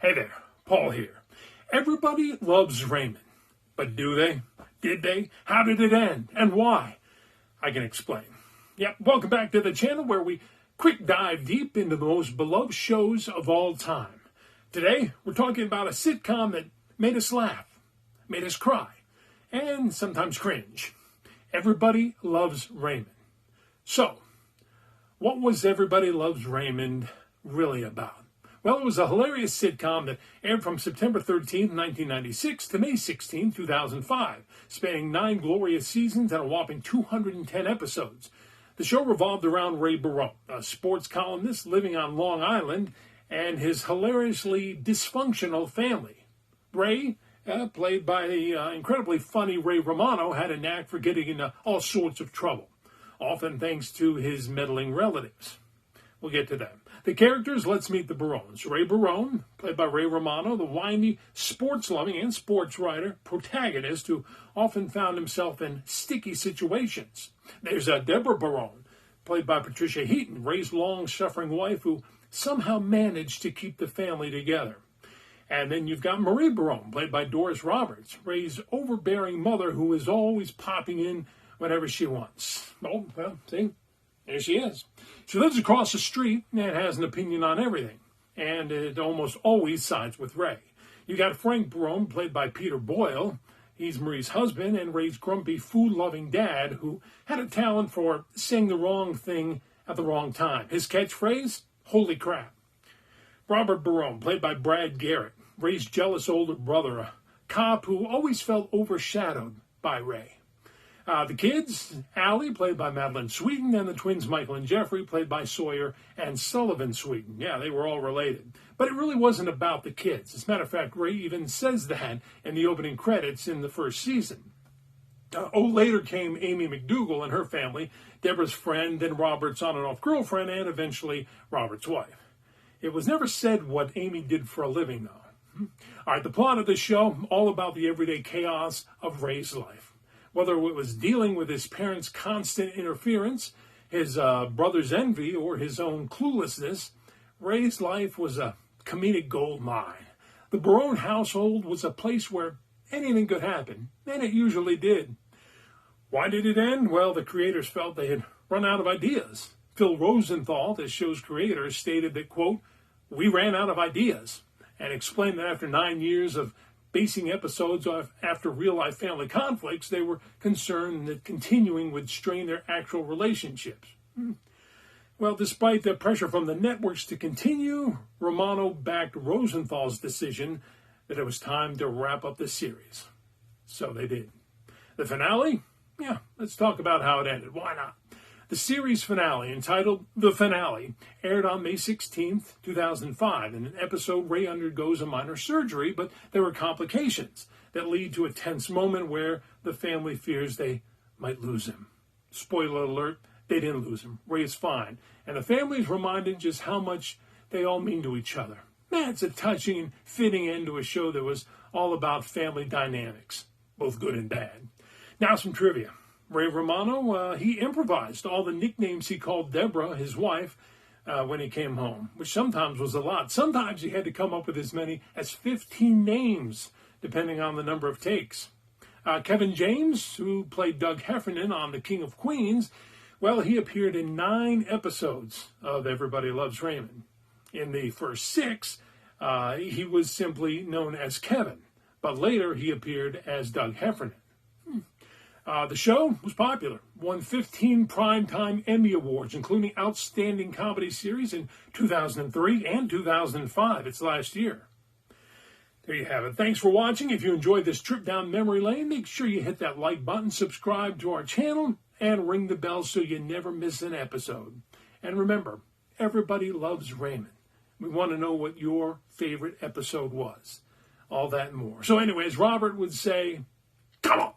Hey there, Paul here. Everybody loves Raymond. But do they? Did they? How did it end? And why? I can explain. Yep, welcome back to the channel where we quick dive deep into the most beloved shows of all time. Today, we're talking about a sitcom that made us laugh, made us cry, and sometimes cringe. Everybody Loves Raymond. So, what was Everybody Loves Raymond really about? Well, it was a hilarious sitcom that aired from September 13th, 1996 to May 16, 2005, spanning 9 glorious seasons and a whopping 210 episodes. The show revolved around Ray Barone, a sports columnist living on Long Island, and his hilariously dysfunctional family. Ray, played by the incredibly funny Ray Romano, had a knack for getting into all sorts of trouble, often thanks to his meddling relatives. We'll get to them. The characters, let's meet the Barones. Ray Barone, played by Ray Romano, the whiny, sports-loving and sports writer protagonist who often found himself in sticky situations. There's Deborah Barone, played by Patricia Heaton, Ray's long-suffering wife who somehow managed to keep the family together. And then you've got Marie Barone, played by Doris Roberts, Ray's overbearing mother who is always popping in whenever she wants. Oh, well, see? There she is. She lives across the street and has an opinion on everything, and it almost always sides with Ray. You got Frank Barone, played by Peter Boyle. He's Marie's husband and Ray's grumpy, food-loving dad who had a talent for saying the wrong thing at the wrong time. His catchphrase, holy crap. Robert Barone, played by Brad Garrett, Ray's jealous older brother, a cop who always felt overshadowed by Ray. The kids, Allie, played by Madeline Sweeten, and the twins, Michael and Jeffrey, played by Sawyer and Sullivan Sweeten. Yeah, they were all related. But it really wasn't about the kids. As a matter of fact, Ray even says that in the opening credits in the first season. Later came Amy McDougal and her family, Deborah's friend, then Robert's on-and-off girlfriend, and eventually Robert's wife. It was never said what Amy did for a living, though. All right, the plot of the show, all about the everyday chaos of Ray's life. Whether it was dealing with his parents' constant interference, his brother's envy, or his own cluelessness, Ray's life was a comedic gold mine. The Barone household was a place where anything could happen, and it usually did. Why did it end? Well, the creators felt they had run out of ideas. Phil Rosenthal, the show's creator, stated that, quote, "We ran out of ideas," and explained that after 9 years of basing episodes after real-life family conflicts, they were concerned that continuing would strain their actual relationships. Well, despite the pressure from the networks to continue, Romano backed Rosenthal's decision that it was time to wrap up the series. So they did. The finale? Yeah, let's talk about how it ended. Why not? The series finale, entitled The Finale, aired on May 16th, 2005. In an episode, Ray undergoes a minor surgery, but there were complications that lead to a tense moment where the family fears they might lose him. Spoiler alert, they didn't lose him. Ray is fine, and the family is reminded just how much they all mean to each other. Man, it's a touching and fitting end to a show that was all about family dynamics, both good and bad. Now some trivia. Ray Romano, he improvised all the nicknames he called Deborah, his wife, when he came home, which sometimes was a lot. Sometimes he had to come up with as many as 15 names, depending on the number of takes. Kevin James, who played Doug Heffernan on The King of Queens, well, he appeared in 9 episodes of Everybody Loves Raymond. In the first 6, he was simply known as Kevin, but later he appeared as Doug Heffernan. The show was popular, won 15 Primetime Emmy Awards, including Outstanding Comedy Series in 2003 and 2005, its last year. There you have it. Thanks for watching. If you enjoyed this trip down memory lane, make sure you hit that like button, subscribe to our channel, and ring the bell so you never miss an episode. And remember, everybody loves Raymond. We want to know what your favorite episode was. All that and more. So anyways, Robert would say, come on.